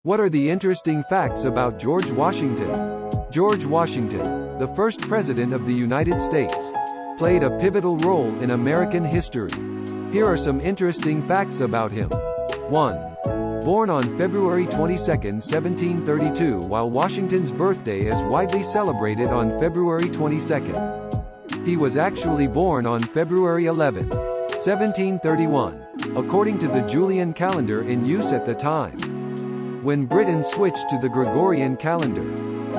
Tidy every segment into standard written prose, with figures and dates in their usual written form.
What are the interesting facts about George Washington? George Washington, the first President of the United States, played a pivotal role in American history. Here are some interesting facts about him. 1. Born on February 22, 1732, while Washington's birthday is widely celebrated on February 22nd. He was actually born on February 11, 1731, according to the Julian calendar in use at the time. When Britain switched to the Gregorian calendar,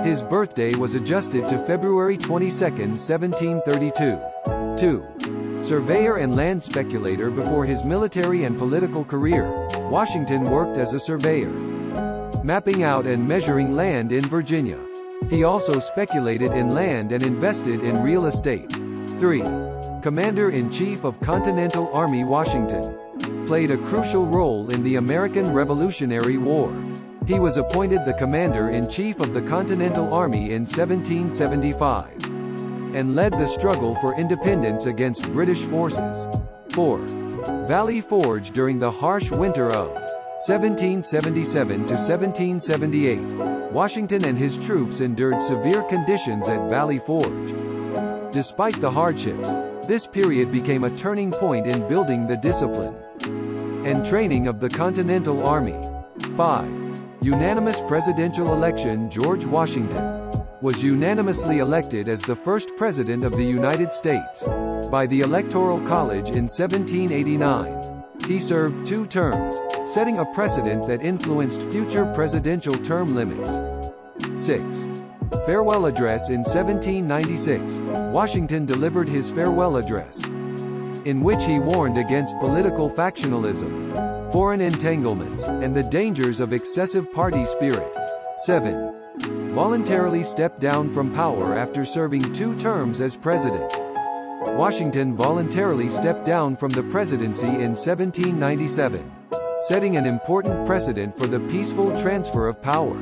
his birthday was adjusted to February 22, 1732. 2. Surveyor and land speculator. Before his military and political career, Washington worked as a surveyor, mapping out and measuring land in Virginia. He also speculated in land and invested in real estate. 3. Commander-in-Chief of Continental Army. Washington played a crucial role in the American Revolutionary War. He was appointed the Commander-in-Chief of the Continental Army in 1775, and led the struggle for independence against British forces. 4. Valley Forge. During the harsh winter of 1777 to 1778, Washington and his troops endured severe conditions at Valley Forge. Despite the hardships, this period became a turning point in building the discipline and training of the Continental Army. 5. Unanimous presidential election. George Washington was unanimously elected as the first President of the United States by the Electoral College in 1789. He served 2 terms, setting a precedent that influenced future presidential term limits. 6. Farewell address. In 1796, Washington delivered his farewell address, in which he warned against political factionalism, foreign entanglements, and the dangers of excessive party spirit. 7. Voluntarily stepped down from power after serving 2 terms as president. Washington voluntarily stepped down from the presidency in 1797, setting an important precedent for the peaceful transfer of power.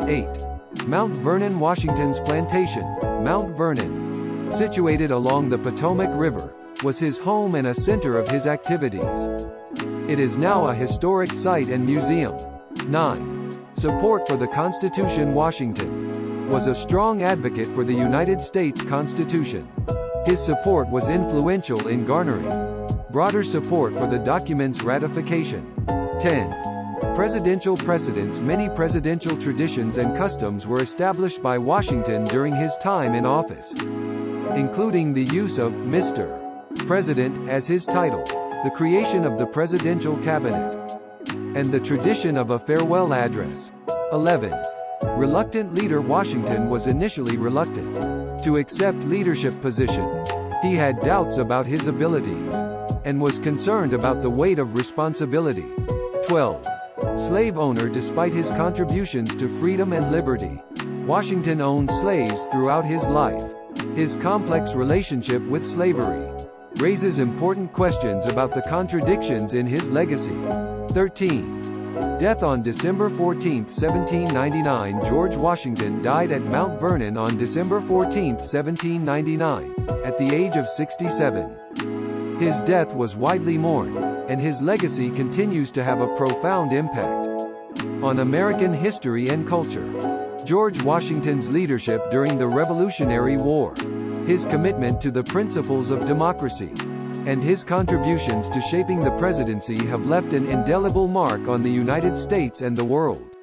8. Mount Vernon. Washington's plantation, Mount Vernon, situated along the Potomac River, was his home and a center of his activities. It is now a historic site and museum. 9. Support for the Constitution. Washington was a strong advocate for the United States Constitution. His support was influential in garnering broader support for the document's ratification. 10. Presidential precedents. Many presidential traditions and customs were established by Washington during his time in office, including the use of Mr. President as his title, the creation of the presidential cabinet, and the tradition of a farewell address. 11. Reluctant leader. Washington was initially reluctant to accept leadership positions. He had doubts about his abilities, and was concerned about the weight of responsibility. 12. Slave owner. Despite his contributions to freedom and liberty, Washington owned slaves throughout his life. His complex relationship with slavery raises important questions about the contradictions in his legacy. 13. Death. On December 14, 1799, George Washington died at Mount Vernon on December 14, 1799, at the age of 67. His death was widely mourned, and his legacy continues to have a profound impact on American history and culture. George Washington's leadership during the Revolutionary War, his commitment to the principles of democracy, and his contributions to shaping the presidency have left an indelible mark on the United States and the world.